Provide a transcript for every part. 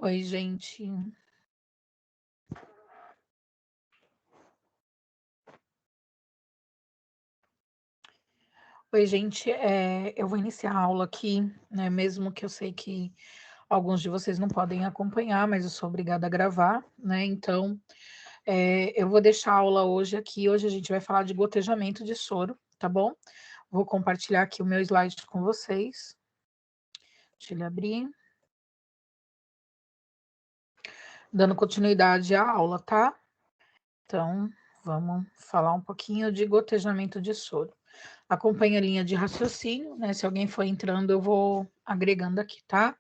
Oi, gente. Oi, gente. Eu vou iniciar a aula aqui, né? Mesmo que eu sei que alguns de vocês não podem acompanhar, mas eu sou obrigada a gravar, né? Então, eu vou deixar a aula hoje aqui. Hoje a gente vai falar de gotejamento de soro, tá bom? Vou compartilhar aqui o meu slide com vocês. Deixa ele abrir. Dando continuidade à aula, tá? Então, vamos falar um pouquinho de gotejamento de soro. Acompanhe a linha de raciocínio, né? Se alguém for entrando, eu vou agregando aqui, tá?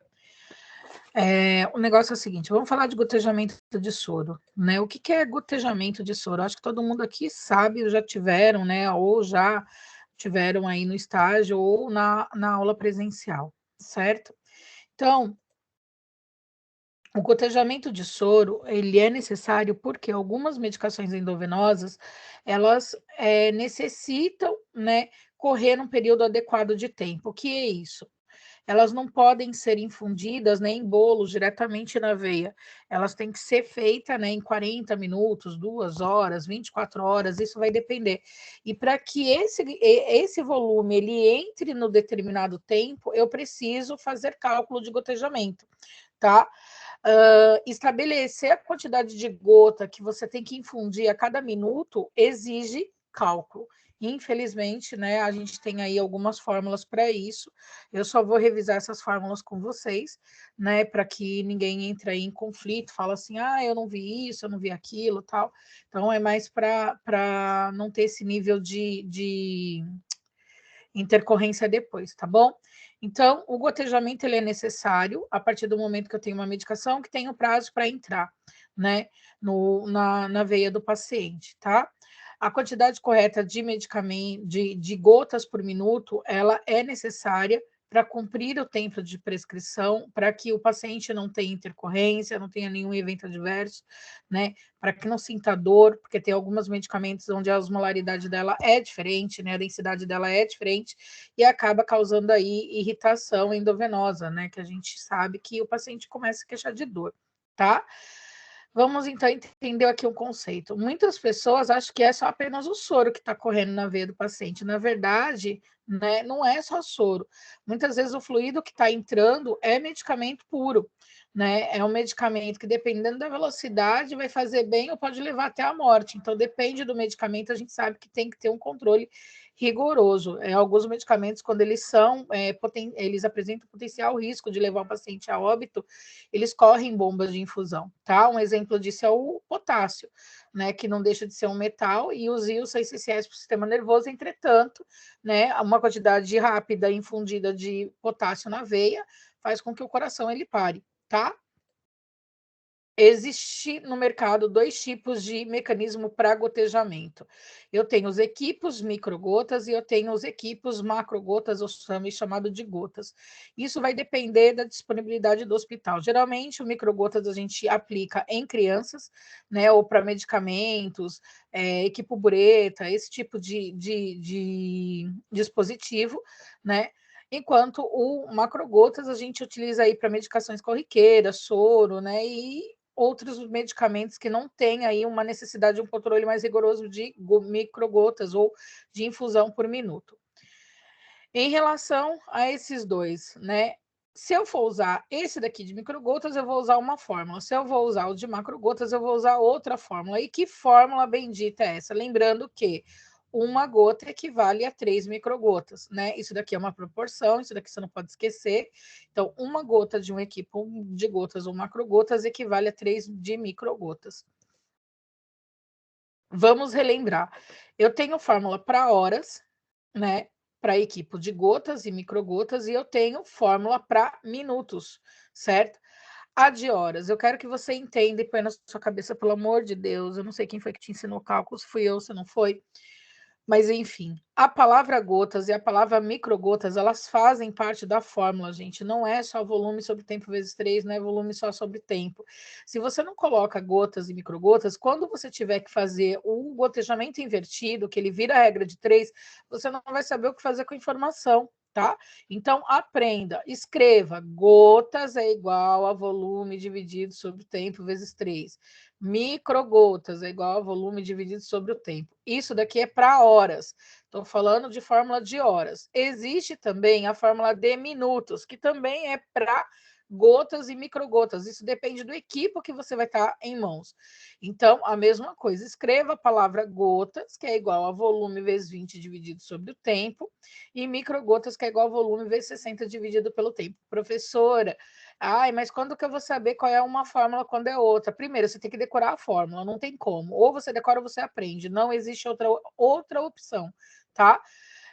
O negócio é o seguinte, vamos falar de gotejamento de soro, né? O que é gotejamento de soro? Acho que todo mundo aqui sabe, já tiveram, né? Ou já tiveram aí no estágio ou na aula presencial, certo? Então, o gotejamento de soro, ele é necessário porque algumas medicações endovenosas, elas necessitam, né, correr um período adequado de tempo. O que é isso? Elas não podem ser infundidas, né, em bolos diretamente na veia. Elas têm que ser feitas, né, em 40 minutos, 2 horas, 24 horas, isso vai depender. E para que esse volume ele entre no determinado tempo, eu preciso fazer cálculo de gotejamento, tá? Estabelecer a quantidade de gota que você tem que infundir a cada minuto exige cálculo. Infelizmente, né, a gente tem aí algumas fórmulas para isso. Eu só vou revisar essas fórmulas com vocês, né, para que ninguém entre aí em conflito, fala assim, eu não vi isso, eu não vi aquilo, tal. Então, é mais para não ter esse nível de intercorrência depois, tá bom? Então, o gotejamento ele é necessário a partir do momento que eu tenho uma medicação que tem o prazo para entrar, né, na veia do paciente, tá? A quantidade correta de medicamento, de gotas por minuto, ela é necessária para cumprir o tempo de prescrição, para que o paciente não tenha intercorrência, não tenha nenhum evento adverso, né? Para que não sinta dor, porque tem alguns medicamentos onde a osmolaridade dela é diferente, né? A densidade dela é diferente e acaba causando aí irritação endovenosa, né? Que a gente sabe que o paciente começa a queixar de dor, tá? Vamos então entender aqui um conceito. Muitas pessoas acham que é só apenas o soro que está correndo na veia do paciente. Na verdade, né, não é só soro. Muitas vezes o fluido que está entrando é medicamento puro, né? É um medicamento que, dependendo da velocidade, vai fazer bem ou pode levar até a morte. Então, depende do medicamento, a gente sabe que tem que ter um controle rigoroso. Alguns medicamentos, quando eles eles apresentam potencial risco de levar o paciente a óbito, eles correm bombas de infusão, tá? Um exemplo disso é o potássio, né? Que não deixa de ser um metal e os íons são essenciais para o sistema nervoso, entretanto, né? Uma quantidade rápida infundida de potássio na veia faz com que o coração ele pare, tá? Existe no mercado 2 tipos de mecanismo para gotejamento. Eu tenho os equipos microgotas e eu tenho os equipos macrogotas, ou também chamado de gotas. Isso vai depender da disponibilidade do hospital. Geralmente, o microgotas a gente aplica em crianças, né, ou para medicamentos, equipo bureta, esse tipo de dispositivo, né? Enquanto o macrogotas a gente utiliza aí para medicações corriqueiras, soro, né? E outros medicamentos que não têm aí uma necessidade de um controle mais rigoroso de microgotas ou de infusão por minuto. Em relação a esses dois, né? Se eu for usar esse daqui de microgotas, eu vou usar uma fórmula. Se eu vou usar o de macrogotas, eu vou usar outra fórmula. E que fórmula bendita é essa? Lembrando que uma gota equivale a 3 microgotas, né? Isso daqui é uma proporção, isso daqui você não pode esquecer. Então, uma gota de um equipo de gotas ou macrogotas equivale a 3 de microgotas. Vamos relembrar. Eu tenho fórmula para horas, né? Para equipe de gotas e microgotas, e eu tenho fórmula para minutos, certo? A de horas, eu quero que você entenda e põe na sua cabeça, pelo amor de Deus, eu não sei quem foi que te ensinou cálculo, se fui eu, se não foi, mas enfim, a palavra gotas e a palavra microgotas, elas fazem parte da fórmula, gente. Não é só volume sobre tempo vezes 3, não é volume só sobre tempo. Se você não coloca gotas e microgotas, quando você tiver que fazer o gotejamento invertido, que ele vira a regra de 3, você não vai saber o que fazer com a informação. tá? Então, aprenda, escreva, gotas é igual a volume dividido sobre o tempo vezes 3. Microgotas é igual a volume dividido sobre o tempo. Isso daqui é para horas. Estou falando de fórmula de horas. Existe também a fórmula de minutos, que também é para gotas e microgotas. Isso depende do equipo que você vai estar em mãos. Então, a mesma coisa. Escreva a palavra gotas, que é igual a volume vezes 20 dividido sobre o tempo, e microgotas, que é igual a volume vezes 60 dividido pelo tempo. Professora, ai, mas quando que eu vou saber qual é uma fórmula quando é outra? Primeiro, você tem que decorar a fórmula, não tem como. Ou você decora ou você aprende. Não existe outra opção, tá?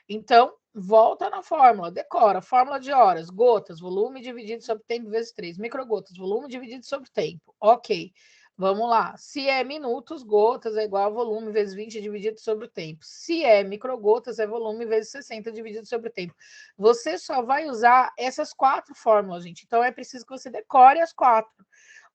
Então, volta na fórmula, decora, fórmula de horas, gotas, volume dividido sobre tempo vezes 3, microgotas, volume dividido sobre tempo. Ok, vamos lá. Se é minutos, gotas é igual a volume vezes 20 dividido sobre o tempo. Se é microgotas, é volume vezes 60 dividido sobre o tempo. Você só vai usar essas 4 fórmulas, gente. Então, é preciso que você decore as 4.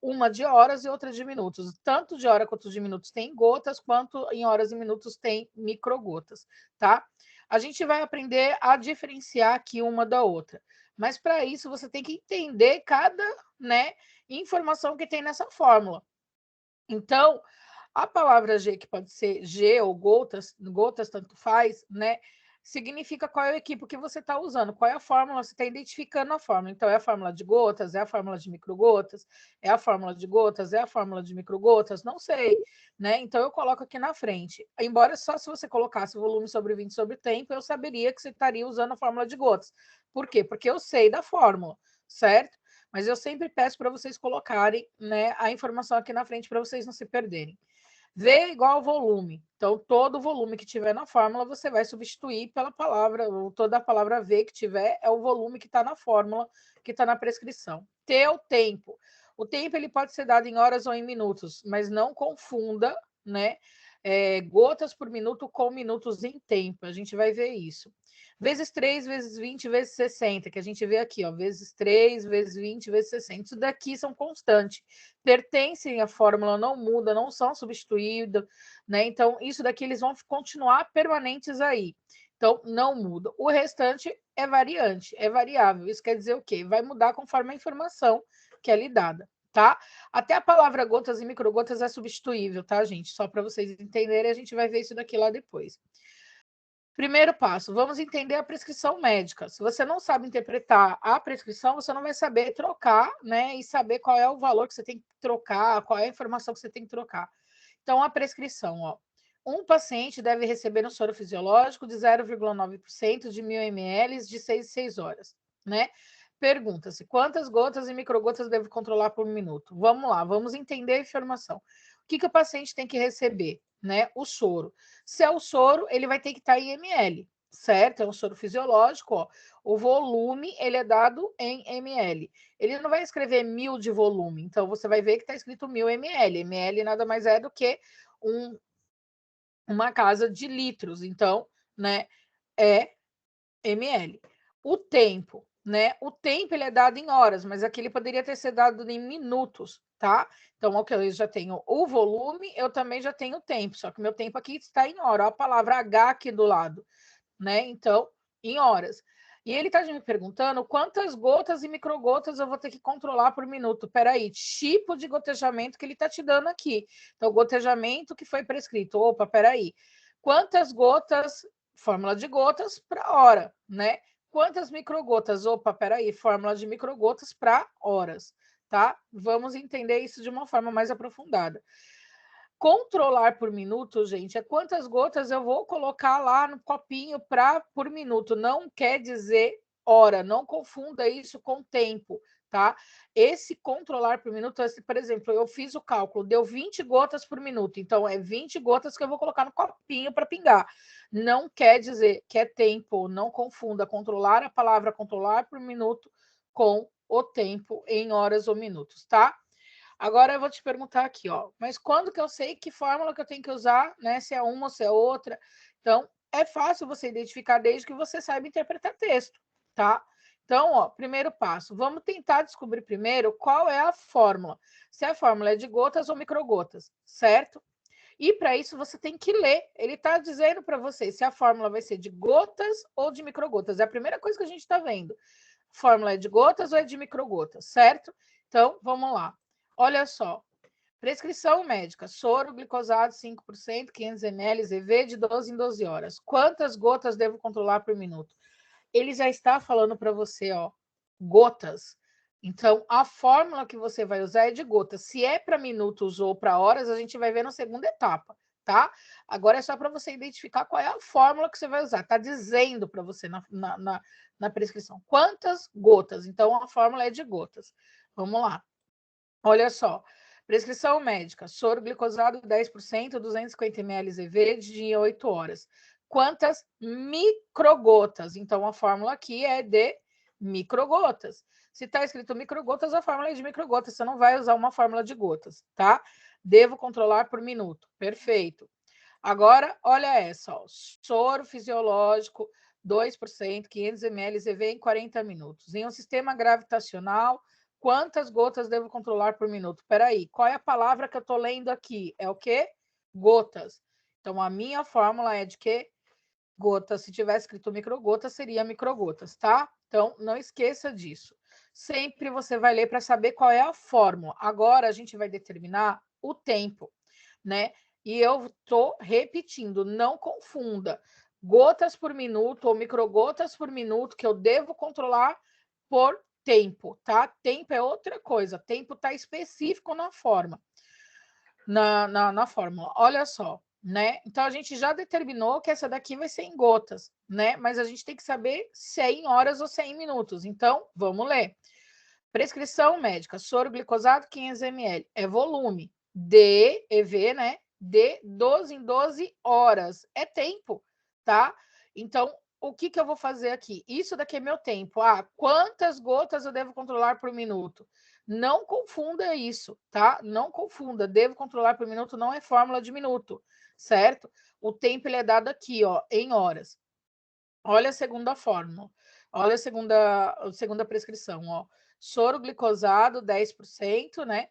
Uma de horas e outra de minutos. Tanto de hora quanto de minutos tem gotas, quanto em horas e minutos tem microgotas, tá? A gente vai aprender a diferenciar aqui uma da outra. Mas para isso você tem que entender cada, né, informação que tem nessa fórmula. Então, a palavra G, que pode ser G ou gotas, gotas tanto faz, né? Significa qual é o equipo que você está usando, qual é a fórmula, você está identificando a fórmula. Então, é a fórmula de gotas, é a fórmula de microgotas, é a fórmula de gotas, é a fórmula de microgotas, não sei, né? Então, eu coloco aqui na frente. Embora só se você colocasse volume sobre 20 sobre tempo, eu saberia que você estaria usando a fórmula de gotas. Por quê? Porque eu sei da fórmula, certo? Mas eu sempre peço para vocês colocarem, né, a informação aqui na frente para vocês não se perderem. V é igual ao volume. Então, todo volume que tiver na fórmula, você vai substituir pela palavra, ou toda a palavra V que tiver é o volume que está na fórmula, que está na prescrição. T é o tempo. O tempo ele pode ser dado em horas ou em minutos, mas não confunda, né? Gotas por minuto com minutos em tempo. A gente vai ver isso. Vezes 3, vezes 20, vezes 60, que a gente vê aqui, ó, vezes 3, vezes 20, vezes 60. Isso daqui são constantes, pertencem à fórmula, não muda, não são substituídos, né? Então, isso daqui eles vão continuar permanentes aí. Então, não muda. O restante é variante, é variável. Isso quer dizer o quê? Vai mudar conforme a informação que é lhe dada, tá? Até a palavra gotas e microgotas é substituível, tá, gente? Só para vocês entenderem, a gente vai ver isso daqui lá depois. Primeiro passo, vamos entender a prescrição médica. Se você não sabe interpretar a prescrição, você não vai saber trocar, né? E saber qual é o valor que você tem que trocar, qual é a informação que você tem que trocar. Então, a prescrição, ó. Um paciente deve receber um soro fisiológico de 0,9% de 1.000 ml de 6 em 6 horas, né? Pergunta-se, quantas gotas e microgotas deve controlar por minuto? Vamos lá, vamos entender a informação. O que o paciente tem que receber? Né? O soro. Se é o soro, ele vai ter que estar em ml, certo? É um soro fisiológico, ó. O volume, ele é dado em ml. Ele não vai escrever 1.000 de volume, então você vai ver que está escrito 1.000 ml. ml nada mais é do que uma casa de litros, então, né, é ml. O tempo, né? O tempo ele é dado em horas, mas aqui ele poderia ter sido dado em minutos, tá? Então, ok, eu já tenho o volume, eu também já tenho o tempo, só que meu tempo aqui está em hora, ó, a palavra H aqui do lado, né? Então, em horas. E ele está me perguntando quantas gotas e microgotas eu vou ter que controlar por minuto. Peraí, tipo de gotejamento que ele está te dando aqui. Então, gotejamento que foi prescrito. Opa, peraí. Quantas gotas, fórmula de gotas para hora, né? Quantas microgotas? Opa, peraí, fórmula de microgotas para horas, tá? Vamos entender isso de uma forma mais aprofundada. Controlar por minuto, gente, é quantas gotas eu vou colocar lá no copinho por minuto. Não quer dizer hora, não confunda isso com tempo, tá? Esse controlar por minuto, por exemplo, eu fiz o cálculo, deu 20 gotas por minuto, então é 20 gotas que eu vou colocar no copinho para pingar. Não quer dizer que é tempo, não confunda controlar a palavra controlar por minuto com o tempo em horas ou minutos, tá? Agora eu vou te perguntar aqui, ó, mas quando que eu sei que fórmula que eu tenho que usar, né? Se é uma ou se é outra. Então, é fácil você identificar desde que você saiba interpretar texto, tá? Então, ó, primeiro passo, vamos tentar descobrir primeiro qual é a fórmula. Se a fórmula é de gotas ou microgotas, certo? E para isso você tem que ler. Ele está dizendo para você se a fórmula vai ser de gotas ou de microgotas. É a primeira coisa que a gente está vendo. Fórmula é de gotas ou é de microgotas, certo? Então, vamos lá. Olha só. Prescrição médica, soro glicosado 5%, 500 ml, EV de 12 em 12 horas. Quantas gotas devo controlar por minuto? Ele já está falando para você, ó, gotas. Então, a fórmula que você vai usar é de gotas. Se é para minutos ou para horas, a gente vai ver na segunda etapa, tá? Agora é só para você identificar qual é a fórmula que você vai usar. Está dizendo para você na prescrição quantas gotas. Então, a fórmula é de gotas. Vamos lá. Olha só. Prescrição médica, soro glicosado 10%, 250 ml EV de 8 horas. Quantas microgotas? Então, a fórmula aqui é de microgotas. Se está escrito microgotas, a fórmula é de microgotas. Você não vai usar uma fórmula de gotas, tá? Devo controlar por minuto. Perfeito. Agora, olha essa, ó. Soro fisiológico, 2%, 500 ml EV em 40 minutos. Em um sistema gravitacional, quantas gotas devo controlar por minuto? Espera aí, qual é a palavra que eu estou lendo aqui? É o quê? Gotas. Então, a minha fórmula é de quê? Gotas. Se tivesse escrito microgotas, seria microgotas, tá? Então, não esqueça disso. Sempre você vai ler para saber qual é a fórmula. Agora, a gente vai determinar o tempo, né? E eu estou repetindo, não confunda gotas por minuto ou microgotas por minuto que eu devo controlar por tempo, tá? Tempo é outra coisa. Tempo está específico na forma, na fórmula. Olha só, né? Então a gente já determinou que essa daqui vai ser em gotas, né? Mas a gente tem que saber se é em horas ou se é em minutos. Então, vamos ler. Prescrição médica, soro glicosado 500 ml, é volume, de EV, né? De 12 em 12 horas, é tempo, tá? Então, o que que eu vou fazer aqui? Isso daqui é meu tempo. Ah, quantas gotas eu devo controlar por minuto? Não confunda isso, tá? Não confunda. Devo controlar por minuto não é fórmula de minuto, certo? O tempo ele é dado aqui, ó, em horas. Olha a segunda fórmula. Olha a segunda prescrição, ó. Soro glicosado 10%, né?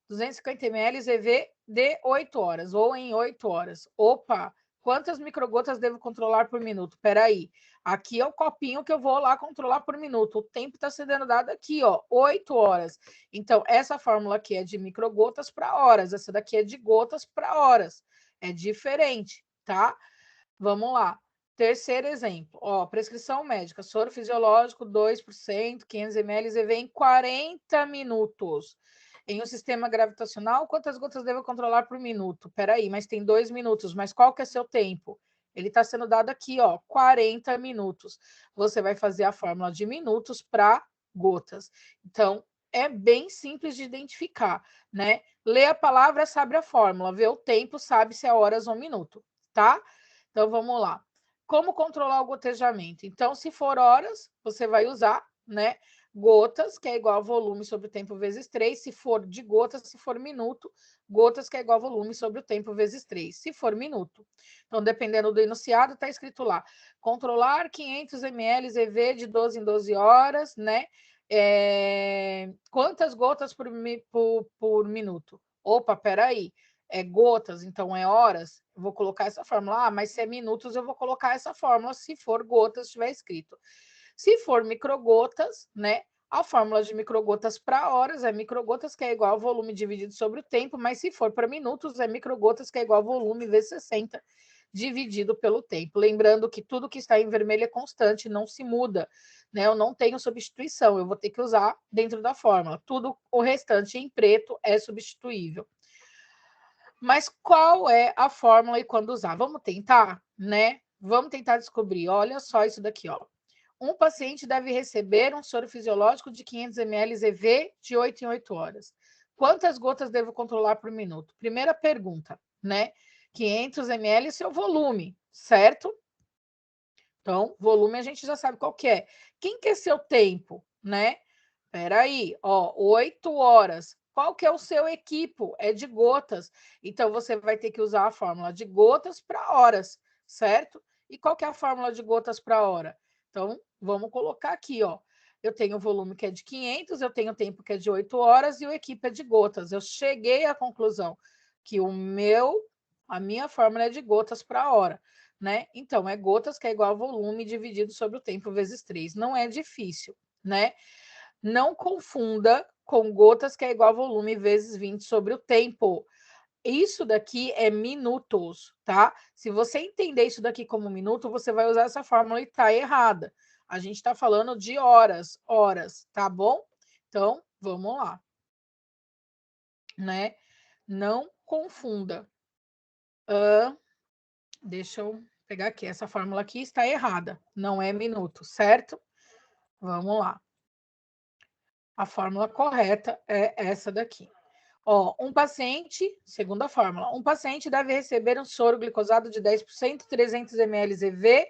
250 ml EV de 8 horas ou em 8 horas. Opa, quantas microgotas devo controlar por minuto? Peraí, aqui é o copinho que eu vou lá controlar por minuto. O tempo está sendo dado aqui, ó, 8 horas. Então, essa fórmula aqui é de microgotas para horas. Essa daqui é de gotas para horas. É diferente, tá? Vamos lá. Terceiro exemplo, ó, prescrição médica, soro fisiológico 2%, 500 ml EV em 40 minutos. Em um sistema gravitacional, quantas gotas devo controlar por minuto? Peraí, mas tem 2 minutos, mas qual que é seu tempo? Ele está sendo dado aqui, ó, 40 minutos. Você vai fazer a fórmula de minutos para gotas. Então, é bem simples de identificar, né? Lê a palavra, sabe a fórmula, vê o tempo, sabe se é horas ou minuto, tá? Então, vamos lá. Como controlar o gotejamento? Então, se for horas, você vai usar, né, gotas, que é igual a volume sobre o tempo vezes 3. Se for de gotas, se for minuto, gotas, que é igual a volume sobre o tempo vezes 3. Se for minuto. Então, dependendo do enunciado, está escrito lá. Controlar 500 ml EV de 12 em 12 horas, né? Quantas gotas por minuto? Opa, peraí. É gotas, então é horas, eu vou colocar essa fórmula. Ah, mas se é minutos, eu vou colocar essa fórmula se for gotas, estiver escrito. Se for microgotas, né? A fórmula de microgotas para horas é microgotas, que é igual ao volume dividido sobre o tempo, mas se for para minutos, é microgotas, que é igual ao volume vezes 60 dividido pelo tempo. Lembrando que tudo que está em vermelho é constante, não se muda, né? Eu não tenho substituição, eu vou ter que usar dentro da fórmula. Tudo o restante em preto é substituível. Mas qual é a fórmula e quando usar? Vamos tentar, né? Vamos tentar descobrir. Olha só isso daqui, ó. Um paciente deve receber um soro fisiológico de 500 ml EV de 8 em 8 horas. Quantas gotas devo controlar por minuto? Primeira pergunta, né? 500 ml é seu volume, certo? Então, volume a gente já sabe qual que é. Quem que é seu tempo, né? Espera aí, ó, 8 horas. Qual que é o seu equipo? É de gotas. Então, você vai ter que usar a fórmula de gotas para horas, certo? E qual que é a fórmula de gotas para hora? Então, vamos colocar aqui, ó. Eu tenho o volume que é de 500, eu tenho o tempo que é de 8 horas e o equipe é de gotas. Eu cheguei à conclusão que o meu... A minha fórmula é de gotas para hora, né? Então, é gotas que é igual a volume dividido sobre o tempo vezes 3. Não é difícil, né? Não confunda com gotas que é igual a volume vezes 20 sobre o tempo. Isso daqui é minutos, tá? Se você entender isso daqui como minuto, você vai usar essa fórmula e tá errada. A gente está falando de horas, tá bom? Então, vamos lá, né? Não confunda. Deixa eu pegar aqui. Essa fórmula aqui está errada. Não é minuto, certo? Vamos lá. A fórmula correta é essa daqui. Ó, um paciente, segunda fórmula, um paciente deve receber um soro glicosado de 10%, 300 ml EV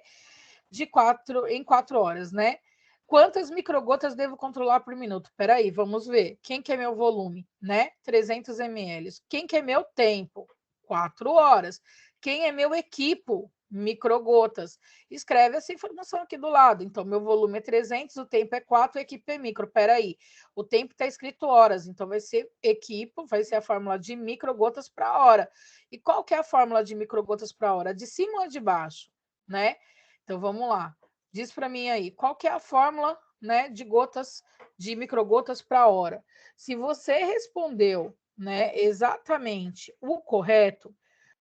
em 4 horas, né? Quantas microgotas devo controlar por minuto? Peraí, vamos ver. Quem que é meu volume, né? 300 ml. Quem que é meu tempo? 4 horas. Quem é meu equipo? Microgotas. Escreve essa informação aqui do lado. Então, meu volume é 300, o tempo é 4, a equipe é micro. Peraí, o tempo está escrito horas, então vai ser equipo, vai ser a fórmula de microgotas para hora. E qual que é a fórmula de microgotas para hora? De cima ou de baixo, né? Então, vamos lá. Diz para mim aí, qual que é a fórmula, né, de gotas, de microgotas para hora? Se você respondeu, né, exatamente o correto,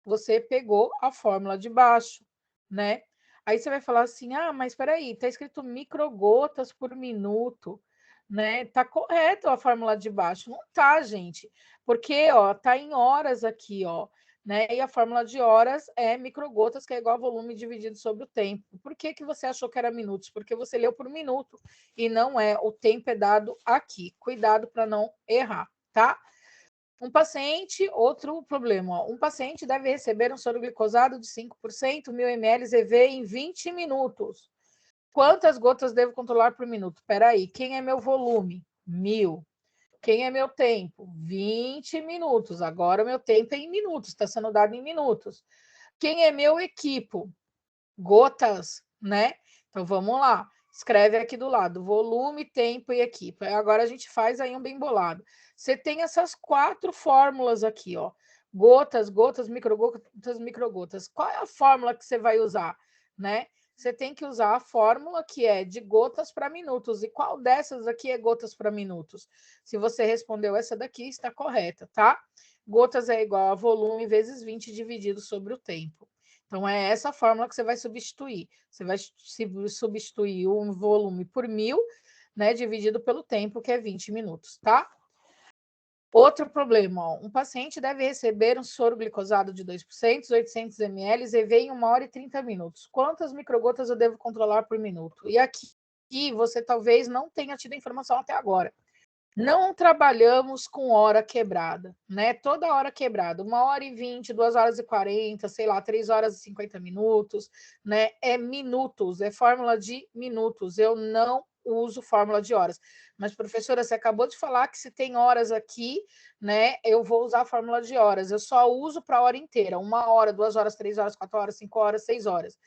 você pegou a fórmula de baixo, né? Aí você vai falar assim: "Ah, mas espera aí, tá escrito microgotas por minuto", né? Tá correto a fórmula de baixo. Não tá, gente. Porque, ó, tá em horas aqui, ó, né? E a fórmula de horas é microgotas, que é igual a volume dividido sobre o tempo. Por que que você achou que era minutos? Porque você leu por minuto e não é. O tempo é dado aqui. Cuidado para não errar, tá? Um paciente, outro problema, ó, um paciente deve receber um soro glicosado de 5%, 1000 ml EV em 20 minutos. Quantas gotas devo controlar por minuto? Espera aí, quem é meu volume? 1000. Quem é meu tempo? 20 minutos. Agora meu tempo é em minutos, está sendo dado em minutos. Quem é meu equipo? Gotas, né? Então vamos lá. Escreve aqui do lado, volume, tempo e equipe. Agora a gente faz aí um bem bolado. Você tem essas 4 fórmulas aqui, ó. Gotas, gotas, microgotas, microgotas. Qual é a fórmula que você vai usar, né? Você tem que usar a fórmula que é de gotas para minutos. E qual dessas aqui é gotas para minutos? Se você respondeu essa daqui, está correta, tá? Gotas é igual a volume vezes 20 dividido sobre o tempo. Então, é essa fórmula que você vai substituir. Você vai substituir um volume por 1000, né, dividido pelo tempo, que é 20 minutos, tá? Outro problema, ó, um paciente deve receber um soro glicosado de 2%, 800 ml, EV em 1 hora e 30 minutos. Quantas microgotas eu devo controlar por minuto? E aqui você talvez não tenha tido informação até agora. Não trabalhamos com hora quebrada, né? Toda hora quebrada, 1 hora e 20, 2 horas e 40, sei lá, 3 horas e 50 minutos, né? É minutos, é fórmula de minutos. Eu não uso fórmula de horas. Mas, professora, você acabou de falar que se tem horas aqui, né? Eu vou usar a fórmula de horas. Eu só uso para a hora inteira. 1 hora, 2 horas, 3 horas, 4 horas, 5 horas, 6 horas.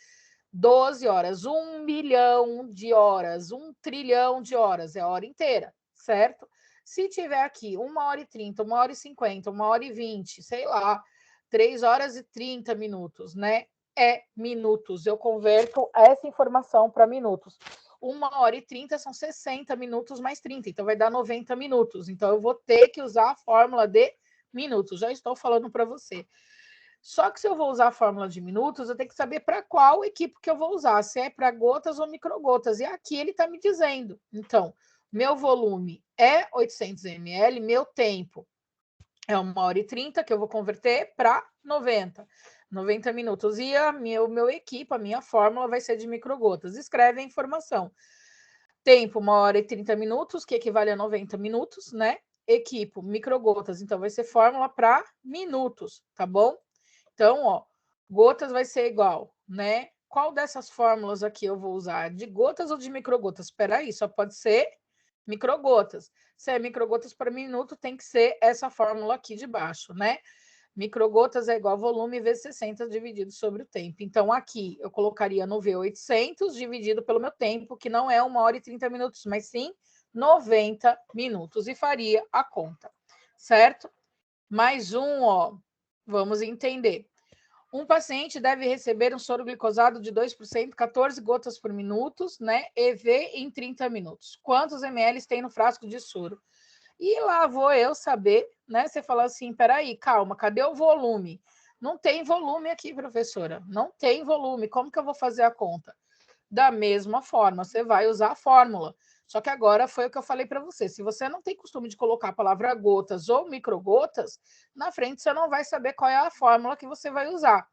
12 horas, 1 milhão de horas, 1 trilhão de horas, é a hora inteira, certo? Se tiver aqui 1 hora e 30, 1 hora e 50, 1 hora e 20, sei lá, 3 horas e 30 minutos, né? É minutos. Eu converto essa informação para minutos. 1 hora e 30 são 60 minutos mais 30, então vai dar 90 minutos. Então eu vou ter que usar a fórmula de minutos. Já estou falando para você. Só que se eu vou usar a fórmula de minutos, eu tenho que saber para qual equipe que eu vou usar, se é para gotas ou microgotas. E aqui ele está me dizendo. Então, meu volume é 800 ml, meu tempo é 1 hora e 30, que eu vou converter para 90 minutos. E meu equipe, a minha fórmula vai ser de microgotas. Escreve a informação. Tempo, 1 hora e 30 minutos, que equivale a 90 minutos, né? Equipo, microgotas. Então, vai ser fórmula para minutos, tá bom? Então, ó, gotas vai ser igual, né? Qual dessas fórmulas aqui eu vou usar? De gotas ou de microgotas? Espera aí, só pode ser microgotas. Se é microgotas por minuto, tem que ser essa fórmula aqui de baixo, né? Microgotas é igual a volume vezes 60 dividido sobre o tempo. Então, aqui eu colocaria no V800 dividido pelo meu tempo, que não é 1 hora e 30 minutos, mas sim 90 minutos, e faria a conta, certo? Mais um, ó, vamos entender. Um paciente deve receber um soro glicosado de 2%, 14 gotas por minuto, né? EV em 30 minutos. Quantos ml tem no frasco de soro? E lá vou eu saber, né? Você fala assim, peraí, calma, cadê o volume? Não tem volume aqui, professora. Não tem volume. Como que eu vou fazer a conta? Da mesma forma, você vai usar a fórmula. Só que agora foi o que eu falei para você. Se você não tem costume de colocar a palavra gotas ou microgotas, na frente você não vai saber qual é a fórmula que você vai usar.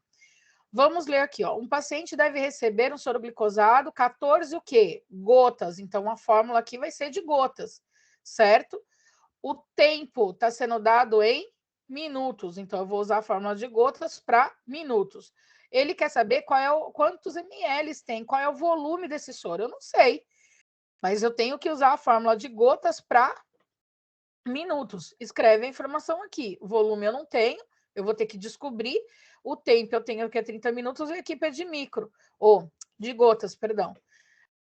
Vamos ler aqui, ó. Um paciente deve receber um soro glicosado, 14 o quê? Gotas. Então, a fórmula aqui vai ser de gotas, certo? O tempo está sendo dado em minutos. Então, eu vou usar a fórmula de gotas para minutos. Ele quer saber quantos ml tem, qual é o volume desse soro. Eu não sei, mas eu tenho que usar a fórmula de gotas para minutos. Escreve a informação aqui. O volume eu não tenho, eu vou ter que descobrir. O tempo eu tenho que é 30 minutos, a equipe é de micro, ou de gotas, perdão.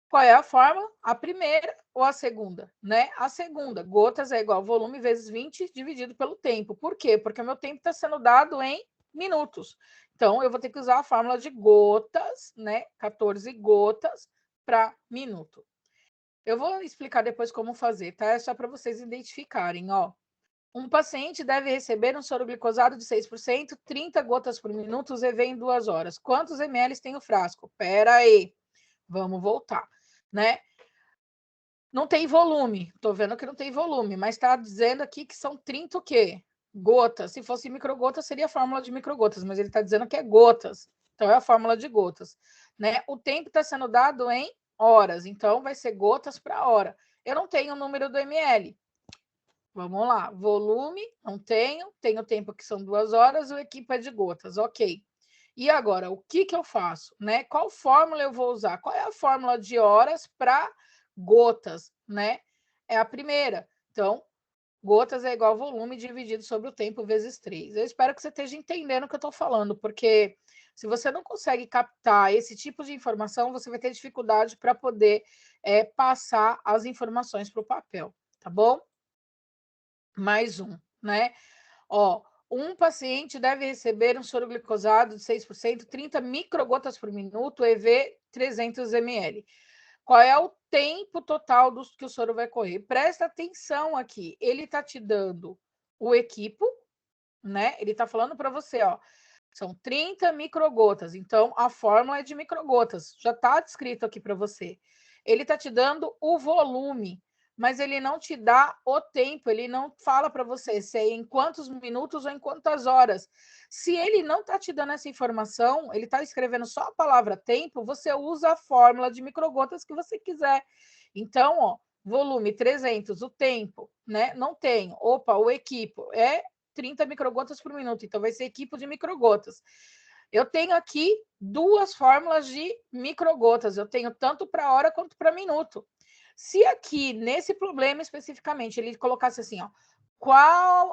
Qual é a fórmula? A primeira ou a segunda, né? A segunda, gotas é igual volume vezes 20 dividido pelo tempo. Por quê? Porque o meu tempo está sendo dado em minutos. Então, eu vou ter que usar a fórmula de gotas, né? 14 gotas para minuto. Eu vou explicar depois como fazer, tá? É só para vocês identificarem, ó. Um paciente deve receber um soro glicosado de 6%, 30 gotas por minuto, EV em 2 horas. Quantos ml tem o frasco? Pera aí. Vamos voltar, né? Não tem volume. Tô vendo que não tem volume, mas está dizendo aqui que são 30 o quê? Gotas. Se fosse microgotas, seria a fórmula de microgotas, mas ele está dizendo que é gotas. Então, é a fórmula de gotas, né? O tempo está sendo dado em horas, então vai ser gotas para hora. Eu não tenho o número do ml. Vamos lá. Volume, não tenho. Tenho tempo que são 2 horas, o equipe é de gotas, ok. E agora, o que eu faço, né? Qual fórmula eu vou usar? Qual é a fórmula de horas para gotas, né? É a primeira. Então, gotas é igual volume dividido sobre o tempo vezes 3. Eu espero que você esteja entendendo o que eu estou falando, porque se você não consegue captar esse tipo de informação, você vai ter dificuldade para poder passar as informações para o papel, tá bom? Mais um, né? Ó, um paciente deve receber um soro glicosado de 6%, 30 microgotas por minuto, EV 300 ml. Qual é o tempo total que o soro vai correr? Presta atenção aqui. Ele está te dando o equipo, né? Ele está falando para você, ó, são 30 microgotas. Então, a fórmula é de microgotas. Já está descrito aqui para você. Ele está te dando o volume, mas ele não te dá o tempo. Ele não fala para você se é em quantos minutos ou em quantas horas. Se ele não está te dando essa informação, ele está escrevendo só a palavra tempo, você usa a fórmula de microgotas que você quiser. Então, ó, volume 300, o tempo, né? Não tem. Opa, o equipo é 30 microgotas por minuto, então vai ser equipo de microgotas. Eu tenho aqui 2 fórmulas de microgotas, eu tenho tanto para hora quanto para minuto. Se aqui, nesse problema especificamente, ele colocasse assim, ó,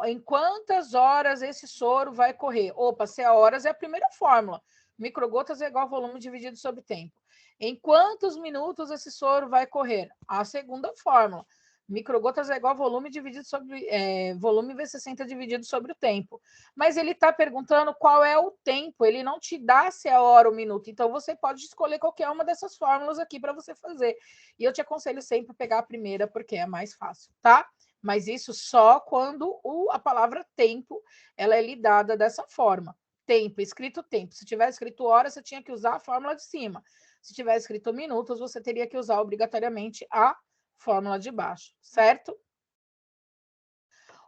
em quantas horas esse soro vai correr? Opa, se é horas é a primeira fórmula. Microgotas é igual volume dividido sobre tempo. Em quantos minutos esse soro vai correr? A segunda fórmula. Microgotas é igual volume dividido sobre volume vezes 60 dividido sobre o tempo. Mas ele está perguntando qual é o tempo, ele não te dá se é hora ou minuto. Então você pode escolher qualquer uma dessas fórmulas aqui para você fazer. E eu te aconselho sempre pegar a primeira, porque é mais fácil, tá? Mas isso só quando a palavra tempo ela é lidada dessa forma. Tempo, escrito tempo. Se tiver escrito hora, você tinha que usar a fórmula de cima. Se tiver escrito minutos, você teria que usar obrigatoriamente a fórmula de baixo, certo?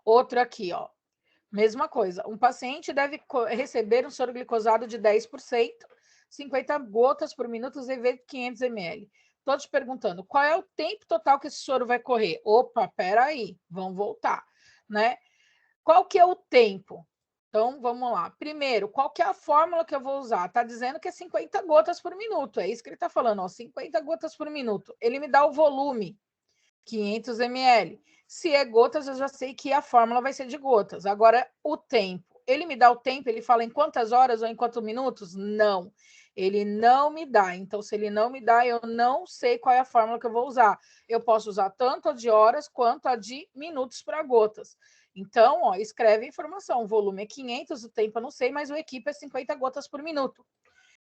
Outro aqui, ó. Mesma coisa. Um paciente deve receber um soro glicosado de 10%, 50 gotas por minuto, EV 500 ml. Estou te perguntando, qual é o tempo total que esse soro vai correr? Opa, peraí, vamos voltar, né? Qual que é o tempo? Então, vamos lá. Primeiro, qual que é a fórmula que eu vou usar? Está dizendo que é 50 gotas por minuto. É isso que ele está falando, ó, 50 gotas por minuto. Ele me dá o volume, 500 ml. Se é gotas, eu já sei que a fórmula vai ser de gotas. Agora, o tempo. Ele me dá o tempo, ele fala em quantas horas ou em quantos minutos? Não. Ele não me dá. Então, se ele não me dá, eu não sei qual é a fórmula que eu vou usar. Eu posso usar tanto a de horas quanto a de minutos para gotas. Então, ó, escreve a informação. O volume é 500, o tempo eu não sei, mas o equipe é 50 gotas por minuto.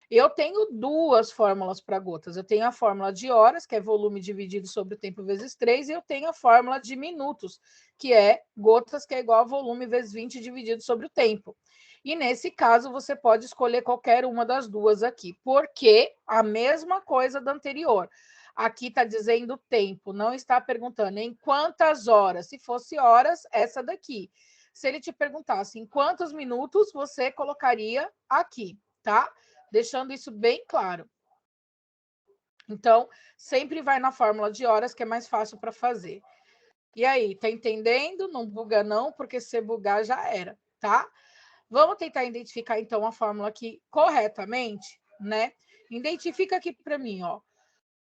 Eu tenho duas fórmulas para gotas. Eu tenho a fórmula de horas, que é volume dividido sobre o tempo vezes 3, e eu tenho a fórmula de minutos, que é gotas, que é igual a volume vezes 20 dividido sobre o tempo. E nesse caso, você pode escolher qualquer uma das duas aqui, porque a mesma coisa da anterior. Aqui está dizendo tempo, não está perguntando em quantas horas. Se fosse horas, essa daqui. Se ele te perguntasse em quantos minutos, você colocaria aqui, tá? Deixando isso bem claro. Então, sempre vai na fórmula de horas, que é mais fácil para fazer. E aí, tá entendendo? Não buga não, porque se bugar já era, tá? Vamos tentar identificar, então, a fórmula aqui corretamente, né? Identifica aqui para mim, ó.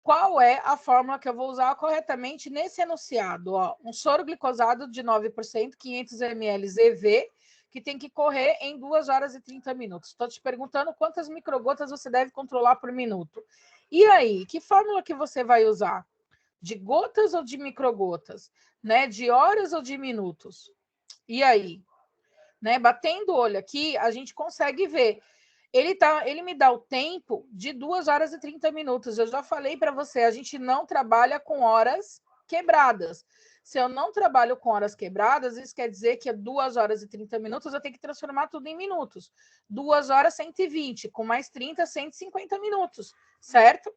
Qual é a fórmula que eu vou usar corretamente nesse enunciado? Ó, um soro glicosado de 9%, 500 ml EV, que tem que correr em 2 horas e 30 minutos. Estou te perguntando quantas microgotas você deve controlar por minuto. E aí, que fórmula que você vai usar? De gotas ou de microgotas? Né? De horas ou de minutos? E aí? Né? Batendo o olho aqui, a gente consegue ver. Ele me dá o tempo de 2 horas e 30 minutos. Eu já falei para você, a gente não trabalha com horas quebradas. Se eu não trabalho com horas quebradas, isso quer dizer que 2 horas e 30 minutos eu tenho que transformar tudo em minutos. 2 horas 120, com mais 30, 150 minutos, certo?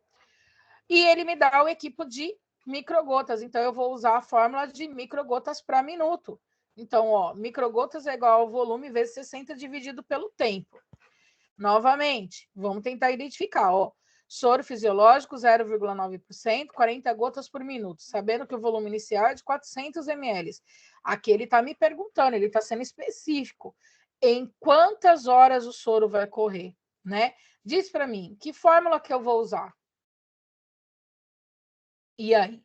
E ele me dá o equipo de microgotas. Então, eu vou usar a fórmula de microgotas para minuto. Então, ó, microgotas é igual ao volume vezes 60 dividido pelo tempo. Novamente, vamos tentar identificar, ó. Soro fisiológico, 0,9%, 40 gotas por minuto, sabendo que o volume inicial é de 400 ml. Aqui ele está me perguntando, ele está sendo específico. Em quantas horas o soro vai correr, né? Diz para mim, que fórmula que eu vou usar? E aí?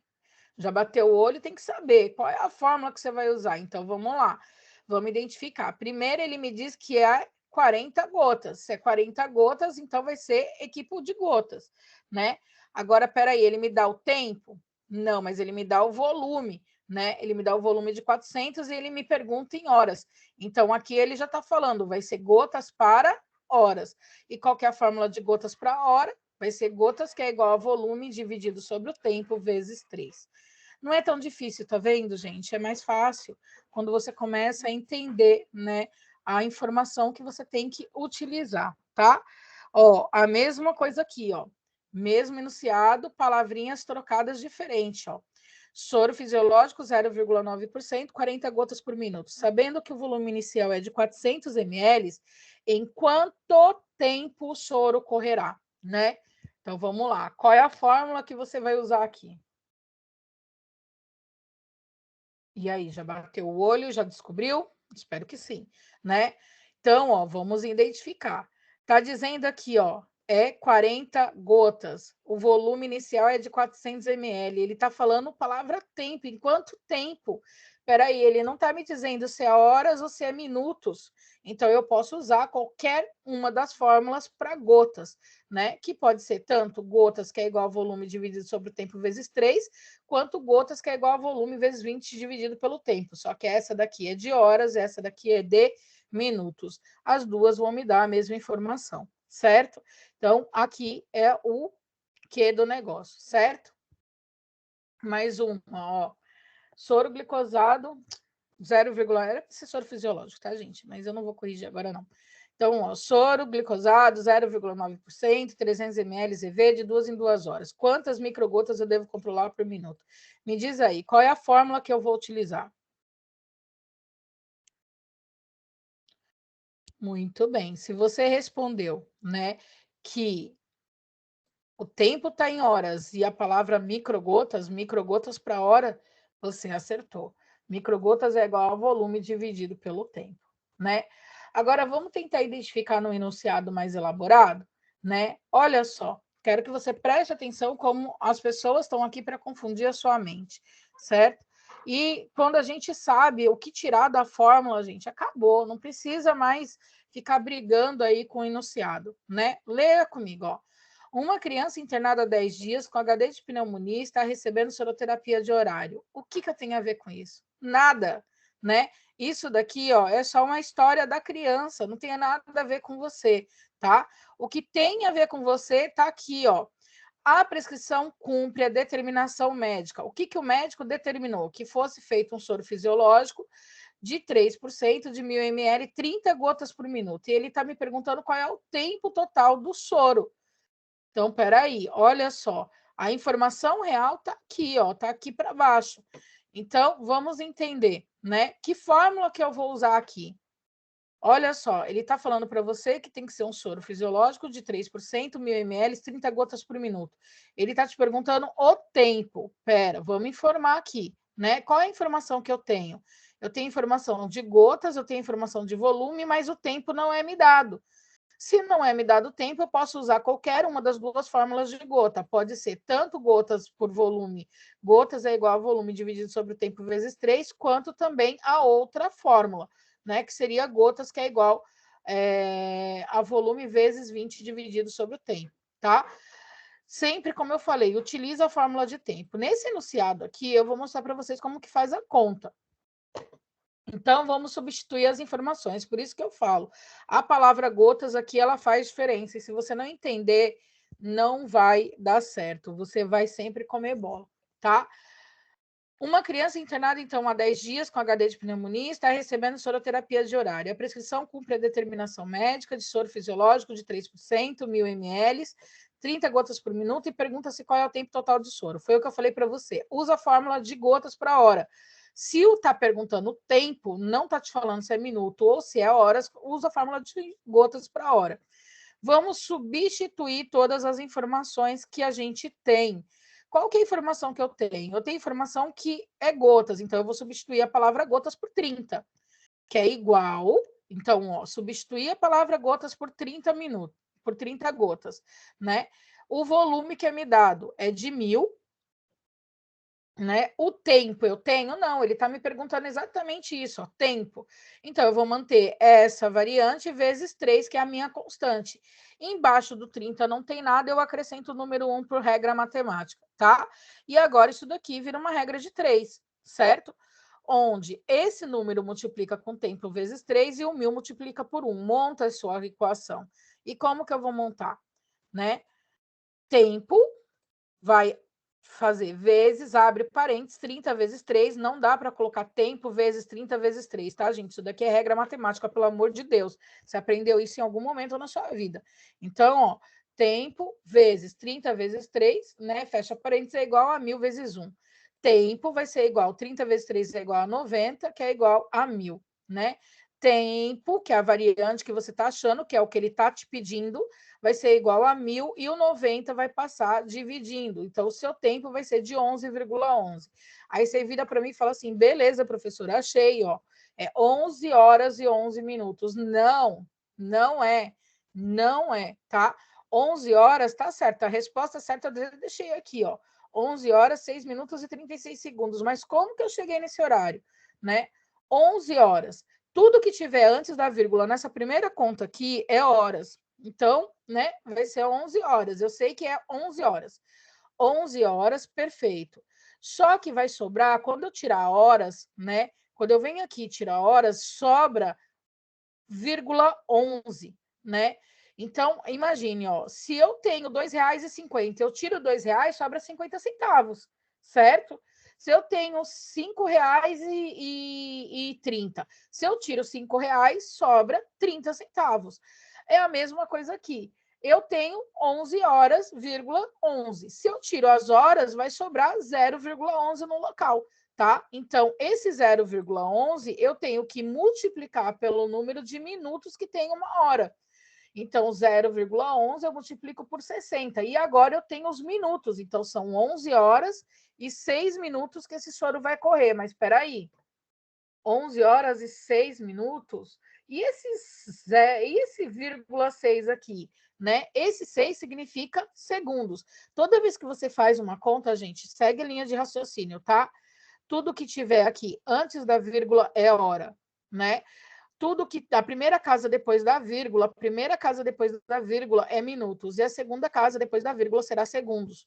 Já bateu o olho, tem que saber qual é a fórmula que você vai usar. Então, vamos lá. Vamos identificar. Primeiro, ele me diz que é 40 gotas. Se é 40 gotas, então vai ser equipo de gotas, né? Agora, peraí, ele me dá o tempo? Não, mas ele me dá o volume, né? Ele me dá o volume de 400 e ele me pergunta em horas. Então, aqui ele já está falando, vai ser gotas para horas. E qual que é a fórmula de gotas para hora? Vai ser gotas, que é igual a volume dividido sobre o tempo, vezes 3. Não é tão difícil, tá vendo, gente? É mais fácil quando você começa a entender, né, a informação que você tem que utilizar, tá? Ó, a mesma coisa aqui, ó. Mesmo enunciado, palavrinhas trocadas diferentes, ó. Soro fisiológico, 0,9%, 40 gotas por minuto. Sabendo que o volume inicial é de 400 ml, em quanto tempo o soro correrá, né? Então, vamos lá. Qual é a fórmula que você vai usar aqui? E aí, já bateu o olho, já descobriu? Espero que sim, né? Então, ó, vamos identificar. Tá dizendo aqui, ó, é 40 gotas. O volume inicial é de 400 ml. Ele tá falando palavra tempo. Em quanto tempo? Peraí, ele não tá me dizendo se é horas ou se é minutos. Então, eu posso usar qualquer uma das fórmulas para gotas, né? Que pode ser tanto gotas, que é igual ao volume dividido sobre o tempo vezes 3, quanto gotas, que é igual a volume vezes 20 dividido pelo tempo. Só que essa daqui é de horas, essa daqui é de minutos. As duas vão me dar a mesma informação, certo? Então, aqui é o que do negócio, certo? Mais uma, ó. Soro glicosado, 0, era para ser soro fisiológico, tá, gente? Mas eu não vou corrigir agora, não. Então, ó, soro glicosado, 0,9%, 300 ml EV de 2 em 2 horas. Quantas microgotas eu devo controlar por minuto? Me diz aí, qual é a fórmula que eu vou utilizar? Muito bem. Se você respondeu, né, que o tempo está em horas e a palavra microgotas para hora, você acertou. Microgotas é igual ao volume dividido pelo tempo, né? Agora vamos tentar identificar no enunciado mais elaborado, né? Olha só, quero que você preste atenção como as pessoas estão aqui para confundir a sua mente, certo? E quando a gente sabe o que tirar da fórmula, gente, acabou, não precisa mais ficar brigando aí com o enunciado, né? Leia comigo, ó. Uma criança internada há 10 dias com HD de pneumonia está recebendo soroterapia de horário. O que eu tenho a ver com isso? Nada, né? Isso daqui, ó, é só uma história da criança, não tem nada a ver com você, tá? O que tem a ver com você tá aqui, ó. A prescrição cumpre a determinação médica. O que o médico determinou? Que fosse feito um soro fisiológico de 3% de 1.000 ml, 30 gotas por minuto. E ele está me perguntando qual é o tempo total do soro. Então, peraí, olha só. A informação real está aqui, ó, está aqui para baixo. Então, vamos entender, né? Que fórmula que eu vou usar aqui? Olha só, ele está falando para você que tem que ser um soro fisiológico de 3%, 1.000 ml, 30 gotas por minuto. Ele está te perguntando o tempo. Pera, vamos informar aqui, né? Qual é a informação que eu tenho? Eu tenho informação de gotas, eu tenho informação de volume, mas o tempo não é me dado. Se não é me dado tempo, eu posso usar qualquer uma das duas fórmulas de gota. Pode ser tanto gotas por volume, gotas é igual a volume dividido sobre o tempo vezes 3, quanto também a outra fórmula, né? Que seria gotas, que é igual a volume vezes 20 dividido sobre o tempo, tá? Sempre, como eu falei, utiliza a fórmula de tempo. Nesse enunciado aqui, eu vou mostrar para vocês como que faz a conta. Então, vamos substituir as informações. Por isso que eu falo, a palavra gotas aqui, ela faz diferença. E se você não entender, não vai dar certo. Você vai sempre comer bola, tá? Uma criança internada, então, há 10 dias com HD de pneumonia está recebendo soroterapia de horário. A prescrição cumpre a determinação médica de soro fisiológico de 3%, 1.000 ml, 30 gotas por minuto, e pergunta-se qual é o tempo total de soro. Foi o que eu falei para você. Usa a fórmula de gotas para hora. Se o está perguntando o tempo, não está te falando se é minuto ou se é horas, usa a fórmula de gotas para hora. Vamos substituir todas as informações que a gente tem. Qual que é a informação que eu tenho? Eu tenho informação que é gotas, então eu vou substituir a palavra gotas por 30, que é igual. Então, ó, substituir a palavra gotas por 30 minutos, por 30 gotas, né? O volume que é me dado é de 1.000, né? O tempo eu tenho? Não, ele está me perguntando exatamente isso, ó, tempo. Então, eu vou manter essa variante vezes 3, que é a minha constante. Embaixo do 30 não tem nada, eu acrescento o número 1 por regra matemática, tá? E agora isso daqui vira uma regra de 3, certo? Onde esse número multiplica com tempo vezes 3 e o 1.000 multiplica por 1. Monta a sua equação. E como que eu vou montar? Né? Tempo vai fazer vezes, abre parênteses, 30 vezes 3, não dá para colocar tempo vezes 30 vezes 3, tá, gente? Isso daqui é regra matemática, pelo amor de Deus. Você aprendeu isso em algum momento na sua vida. Então, ó, tempo vezes 30 vezes 3, né? Fecha parênteses, é igual a 1.000 vezes 1. Tempo vai ser igual, 30 vezes 3 é igual a 90, que é igual a 1.000, né? Tempo, que é a variante que você está achando, que é o que ele está te pedindo, vai ser igual a 1.000 e o 90 vai passar dividindo. Então, o seu tempo vai ser de 11,11. Aí você vira para mim e fala assim, beleza, professora, achei, ó. É 11 horas e 11 minutos. Não, não é. Não é, tá? 11 horas, tá certo. A resposta certa eu deixei aqui, ó. 11 horas, 6 minutos e 36 segundos. Mas como que eu cheguei nesse horário, né? 11 horas. Tudo que tiver antes da vírgula nessa primeira conta aqui é horas. Então, né, vai ser 11 horas. Eu sei que é 11 horas. 11 horas, perfeito. Só que vai sobrar, quando eu tirar horas, né? Quando eu venho aqui tirar horas, sobra vírgula 11, né? Então, imagine, ó, se eu tenho R$2,50, eu tiro R$2, sobra 50 centavos, certo? Se eu tenho R$5,30, se eu tiro R$5, sobra 30 centavos. É a mesma coisa aqui. Eu tenho 11 horas,11. Se eu tiro as horas, vai sobrar 0,11 no local, tá? Então, esse 0,11 eu tenho que multiplicar pelo número de minutos que tem uma hora. Então, 0,11 eu multiplico por 60. E agora eu tenho os minutos. Então, são 11 horas e 6 minutos que esse soro vai correr. Mas espera aí. 11 horas e 6 minutos? E esse vírgula 6 aqui? Né? Esse 6 significa segundos. Toda vez que você faz uma conta, gente, segue a linha de raciocínio, tá? Tudo que tiver aqui antes da vírgula é hora, né? tudo que a primeira casa depois da vírgula, a primeira casa depois da vírgula é minutos, e a segunda casa depois da vírgula será segundos.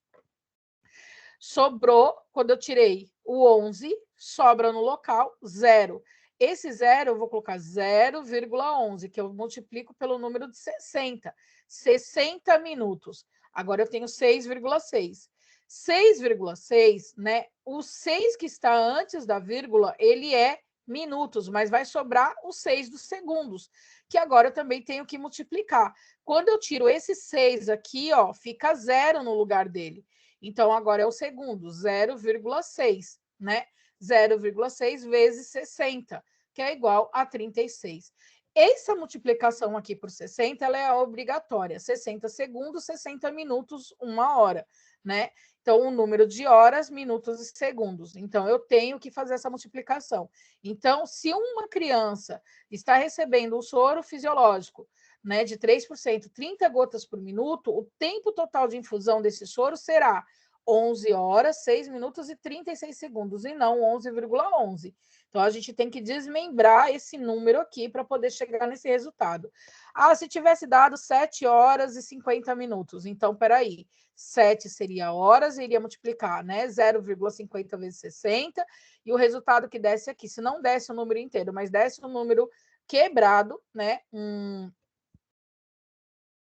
Sobrou, quando eu tirei o 11, sobra no local 0. Esse 0 eu vou colocar 0,11, que eu multiplico pelo número de 60. 60 minutos. Agora eu tenho 6,6. 6,6, né? O 6 que está antes da vírgula, ele é minutos, mas vai sobrar o 6 dos segundos, que agora eu também tenho que multiplicar. Quando eu tiro esse 6 aqui, ó, fica 0 no lugar dele. Então, agora é o segundo, 0,6, né? 0,6 vezes 60, que é igual a 36. Essa multiplicação aqui por 60, ela é obrigatória. 60 segundos, 60 minutos, 1 hora, né? Então, o número de horas, minutos e segundos. Então, eu tenho que fazer essa multiplicação. Então, se uma criança está recebendo um soro fisiológico, né, de 3%, 30 gotas por minuto, o tempo total de infusão desse soro será 11 horas, 6 minutos e 36 segundos, e não 11,11. Então, a gente tem que desmembrar esse número aqui para poder chegar nesse resultado. Ah, se tivesse dado 7 horas e 50 minutos, então, peraí, 7 seria horas, iria multiplicar, né, 0,50 vezes 60, e o resultado que desse aqui, se não desse o número inteiro, mas desse um número quebrado, né,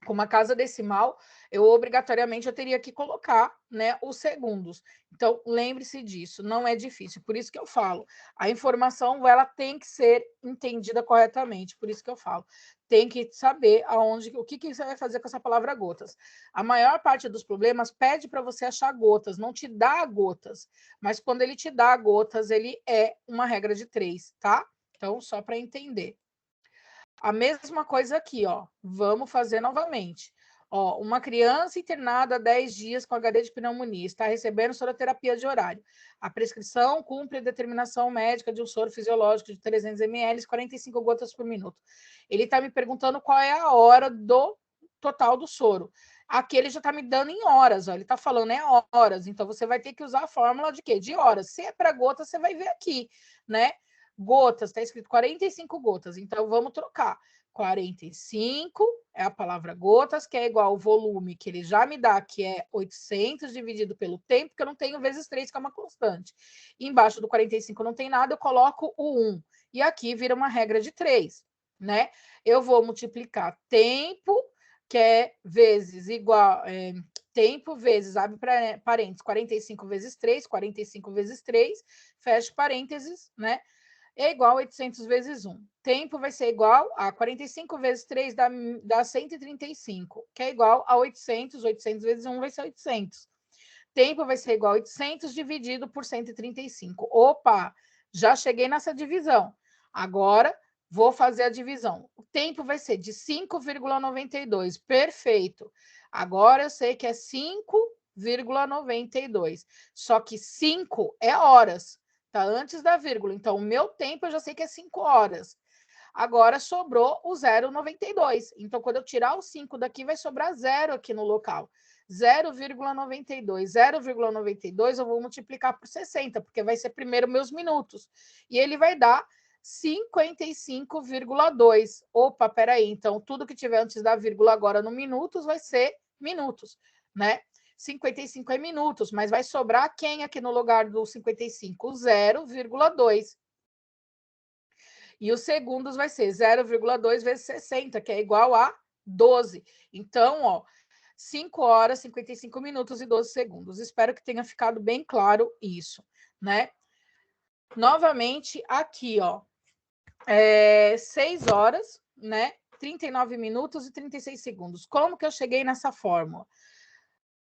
com uma casa decimal, eu obrigatoriamente eu teria que colocar, né, os segundos. Então, lembre-se disso, não é difícil. Por isso que eu falo, a informação ela tem que ser entendida corretamente. Por isso que eu falo, tem que saber aonde, o que você vai fazer com essa palavra gotas. A maior parte dos problemas pede para você achar gotas, não te dá gotas. Mas quando ele te dá gotas, ele é uma regra de 3, tá? Então, só para entender. A mesma coisa aqui, ó. Vamos fazer novamente. Ó, uma criança internada há 10 dias com HD de pneumonia está recebendo soroterapia de horário. A prescrição cumpre a determinação médica de um soro fisiológico de 300 ml, 45 gotas por minuto. Ele está me perguntando qual é a hora do total do soro. Aqui ele já está me dando em horas, ó. Ele está falando horas. Então você vai ter que usar a fórmula de quê? De horas. Se é para gotas, você vai ver aqui, né? Gotas, está escrito 45 gotas, então vamos trocar. 45 é a palavra gotas, que é igual ao volume que ele já me dá, que é 800 dividido pelo tempo, que eu não tenho vezes 3, que é uma constante. E embaixo do 45 não tem nada, eu coloco o 1. E aqui vira uma regra de 3, né? Eu vou multiplicar tempo, que é vezes igual... tempo vezes, abre parênteses, 45 vezes 3, 45 vezes 3, fecha parênteses, né? É igual a 800 vezes 1. Tempo vai ser igual a 45 vezes 3 dá 135, que é igual a 800. 800 vezes 1 vai ser 800. Tempo vai ser igual a 800 dividido por 135. Opa, já cheguei nessa divisão. Agora, vou fazer a divisão. O tempo vai ser de 5,92. Perfeito. Agora eu sei que é 5,92. Só que 5 é horas. Tá antes da vírgula. Então, o meu tempo eu já sei que é 5 horas. Agora sobrou o 0,92. Então, quando eu tirar o 5 daqui, vai sobrar 0 aqui no local. 0,92. 0,92 eu vou multiplicar por 60, porque vai ser primeiro meus minutos. E ele vai dar 55,2. Opa, peraí. Então, tudo que tiver antes da vírgula agora no minutos vai ser minutos, né? 55 é minutos, mas vai sobrar quem aqui no lugar do 55? 0,2. E os segundos vai ser 0,2 vezes 60, que é igual a 12. Então, ó, 5 horas, 55 minutos e 12 segundos. Espero que tenha ficado bem claro isso, né? Novamente, aqui, ó, 6 horas, né? 39 minutos e 36 segundos. Como que eu cheguei nessa fórmula?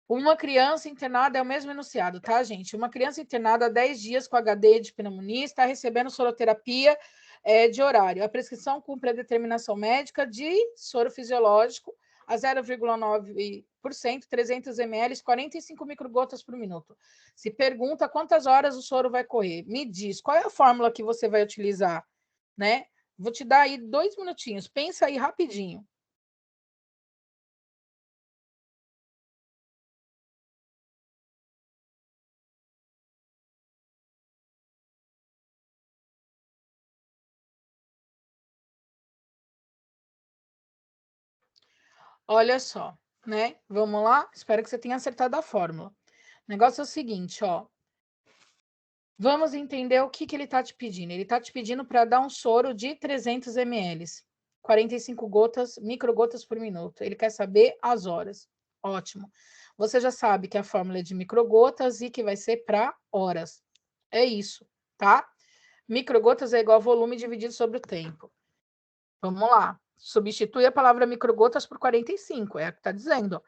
Uma criança internada é o mesmo enunciado, tá, gente? Uma criança internada há 10 dias com HD de pneumonia está recebendo soroterapia de horário. A prescrição cumpre a determinação médica de soro fisiológico a 0,9%, 300 ml, 45 microgotas por minuto. Se pergunta quantas horas o soro vai correr. Me diz, qual é a fórmula que você vai utilizar, né? Vou te dar aí 2 minutinhos. Pensa aí rapidinho. Olha só, né? Vamos lá? Espero que você tenha acertado a fórmula. O negócio é o seguinte, ó. Vamos entender o que ele está te pedindo. Ele está te pedindo para dar um soro de 300 ml, 45 gotas, microgotas por minuto. Ele quer saber as horas. Ótimo. Você já sabe que a fórmula é de microgotas e que vai ser para horas. É isso, tá? Microgotas é igual a volume dividido sobre o tempo. Vamos lá. Substitui a palavra microgotas por 45, é o que está dizendo.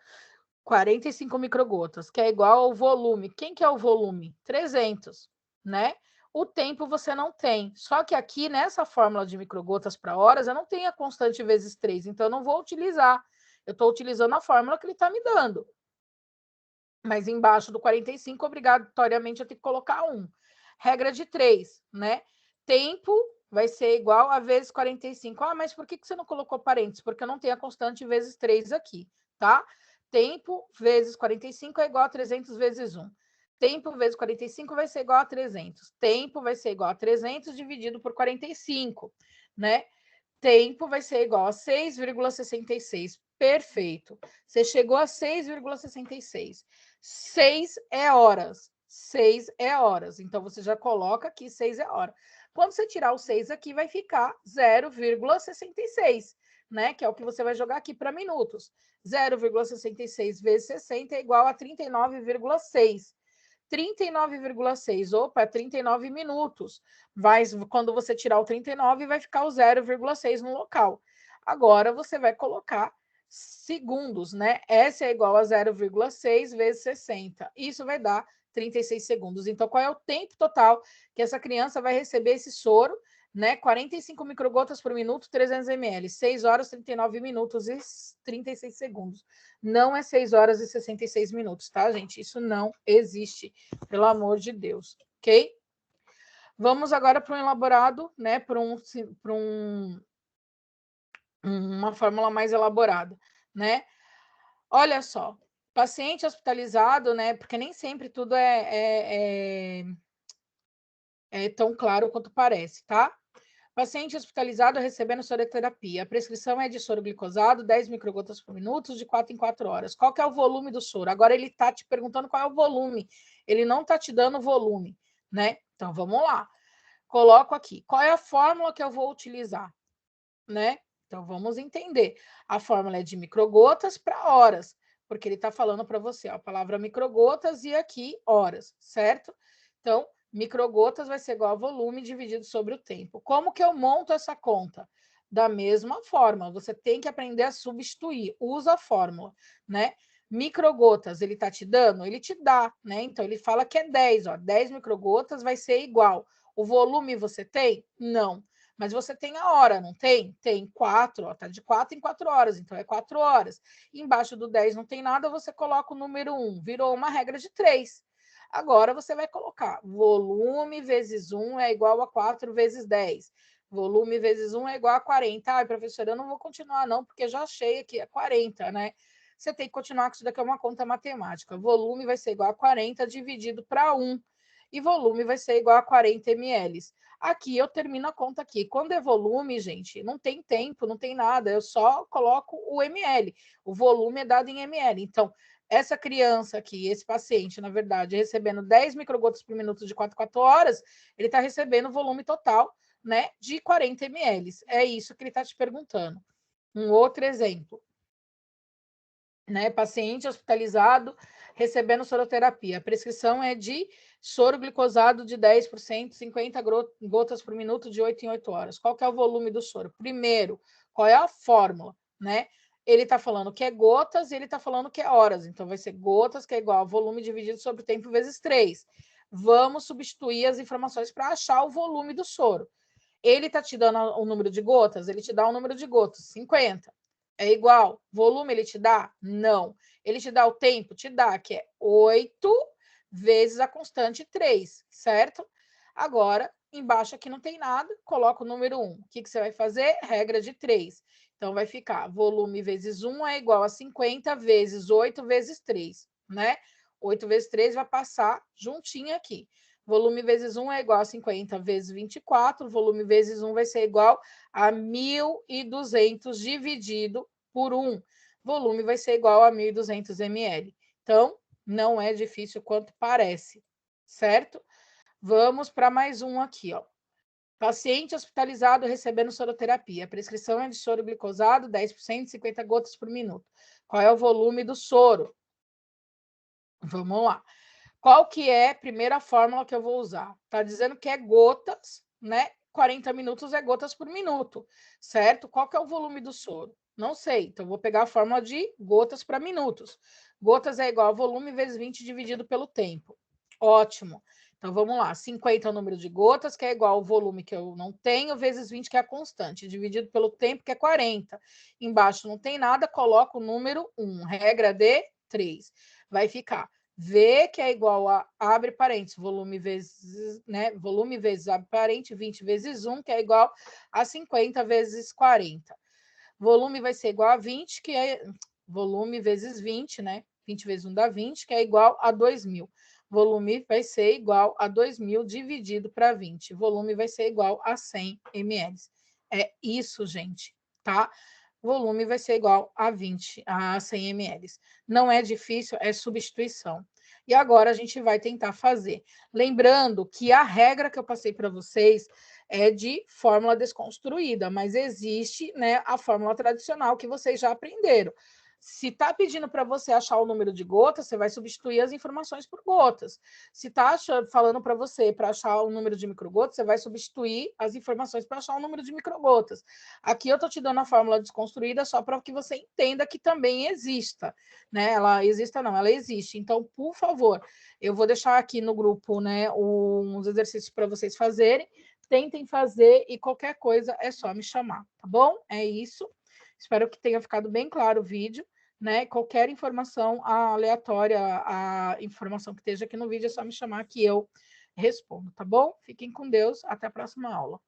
45 microgotas, que é igual ao volume. Quem que é o volume? 300, né? O tempo você não tem. Só que aqui, nessa fórmula de microgotas para horas, eu não tenho a constante vezes 3, então eu não vou utilizar. Eu estou utilizando a fórmula que ele está me dando. Mas embaixo do 45, obrigatoriamente, eu tenho que colocar 1. Regra de 3, né? Tempo vai ser igual a vezes 45. Ah, mas por que você não colocou parênteses? Porque eu não tenho a constante vezes 3 aqui, tá? Tempo vezes 45 é igual a 300 vezes 1. Tempo vezes 45 vai ser igual a 300. Tempo vai ser igual a 300 dividido por 45, né? Tempo vai ser igual a 6,66. Perfeito. Você chegou a 6,66. 6 é horas. 6 é horas. Então, você já coloca aqui 6 é hora. Quando você tirar o 6 aqui, vai ficar 0,66, né? Que é o que você vai jogar aqui para minutos. 0,66 vezes 60 é igual a 39,6. 39,6, opa, 39 minutos. Quando você tirar o 39, vai ficar o 0,6 no local. Agora, você vai colocar segundos, né? S é igual a 0,6 vezes 60. Isso vai dar 36 segundos. Então, qual é o tempo total que essa criança vai receber esse soro, né? 45 microgotas por minuto, 300 ml. 6 horas, 39 minutos e 36 segundos. Não é 6 horas e 66 minutos, tá, gente? Isso não existe, pelo amor de Deus, ok? Vamos agora para um elaborado, né? Para uma fórmula mais elaborada, né? Olha só, paciente hospitalizado, né? Porque nem sempre tudo é tão claro quanto parece, tá? Paciente hospitalizado recebendo soroterapia. A prescrição é de soro glicosado, 10 microgotas por minuto, de 4 em 4 horas. Qual que é o volume do soro? Agora ele está te perguntando qual é o volume. Ele não está te dando volume, né? Então vamos lá. Coloco aqui. Qual é a fórmula que eu vou utilizar, né? Então vamos entender. A fórmula é de microgotas para horas, porque ele está falando para você ó, a palavra microgotas e aqui horas, certo? Então, microgotas vai ser igual a volume dividido sobre o tempo. Como que eu monto essa conta? Da mesma forma, você tem que aprender a substituir. Usa a fórmula, né? Microgotas, ele está te dando? Ele te dá, né? Então, ele fala que é 10, ó. 10 microgotas vai ser igual. O volume você tem? Não. Mas você tem a hora, não tem? Tem 4, ó, tá de 4 em 4 horas, então é 4 horas. Embaixo do 10 não tem nada, você coloca o número 1, virou uma regra de 3. Agora você vai colocar volume vezes 1 é igual a 4 vezes 10. Volume vezes 1 é igual a 40. Ai, professora, eu não vou continuar não, porque já achei aqui, é 40, né? Você tem que continuar com isso daqui, é uma conta matemática. Volume vai ser igual a 40 dividido para 1. E volume vai ser igual a 40 ml. Aqui eu termino a conta aqui. Quando é volume, gente, não tem tempo, não tem nada. Eu só coloco o ml. O volume é dado em ml. Então, essa criança aqui, esse paciente, na verdade, recebendo 10 microgotas por minuto de 4 4 horas, ele está recebendo o volume total, né, de 40 ml. É isso que ele está te perguntando. Um outro exemplo, né, paciente hospitalizado recebendo soroterapia. A prescrição é de soro glicosado de 10%, 50 gotas por minuto, de 8 em 8 horas. Qual que é o volume do soro? Primeiro, qual é a fórmula, né? Ele está falando que é gotas e ele está falando que é horas. Então, vai ser gotas, que é igual a volume dividido sobre o tempo vezes 3. Vamos substituir as informações para achar o volume do soro. Ele está te dando o número de gotas? Ele te dá o número de gotas, 50. É igual. Volume ele te dá? Não. Ele te dá o tempo? Te dá, que é 8 vezes a constante 3, certo? Agora, embaixo aqui não tem nada, coloca o número 1. O que você vai fazer? Regra de 3. Então, vai ficar volume vezes 1 é igual a 50 vezes 8 vezes 3, né? 8 vezes 3 vai passar juntinho aqui. Volume vezes 1 é igual a 50 vezes 24. Volume vezes 1 vai ser igual a 1.200 dividido por 1. volume vai ser igual a 1.200 ml. Então, não é difícil quanto parece, certo? Vamos para mais um aqui, ó. Paciente hospitalizado recebendo soroterapia. A prescrição é de soro glicosado, 10%, 50 gotas por minuto. Qual é o volume do soro? Vamos lá. Qual que é a primeira fórmula que eu vou usar? Tá dizendo que é gotas, né? 40 minutos é gotas por minuto, certo? Qual que é o volume do soro? Não sei, então vou pegar a fórmula de gotas para minutos. Gotas é igual a volume vezes 20 dividido pelo tempo. Ótimo. Então vamos lá, 50 é o número de gotas, que é igual ao volume que eu não tenho, vezes 20, que é a constante, dividido pelo tempo, que é 40. Embaixo não tem nada, coloco o número 1, regra de 3. Vai ficar V, que é igual a, abre parênteses, volume vezes, né? Volume vezes, abre parênteses, 20 vezes 1, que é igual a 50 vezes 40. Volume vai ser igual a 20, que é volume vezes 20, né? 20 vezes 1 dá 20, que é igual a 2.000. Volume vai ser igual a 2.000 dividido para 20. Volume vai ser igual a 100 ml. É isso, gente, tá? Volume vai ser igual a 20, a 100 ml. Não é difícil, é substituição. E agora a gente vai tentar fazer. Lembrando que a regra que eu passei para vocês é de fórmula desconstruída, mas existe, né, a fórmula tradicional que vocês já aprenderam. Se está pedindo para você achar o número de gotas, você vai substituir as informações por gotas. Se está falando para você para achar o número de microgotas, você vai substituir as informações para achar o número de microgotas. Aqui eu estou te dando a fórmula desconstruída só para que você entenda que também exista, né? Ela exista não, ela existe. Então, por favor, eu vou deixar aqui no grupo, né, uns exercícios para vocês fazerem. Tentem fazer e qualquer coisa é só me chamar, tá bom? É isso. Espero que tenha ficado bem claro o vídeo, né? Qualquer informação aleatória, a informação que esteja aqui no vídeo, é só me chamar que eu respondo, tá bom? Fiquem com Deus, até a próxima aula.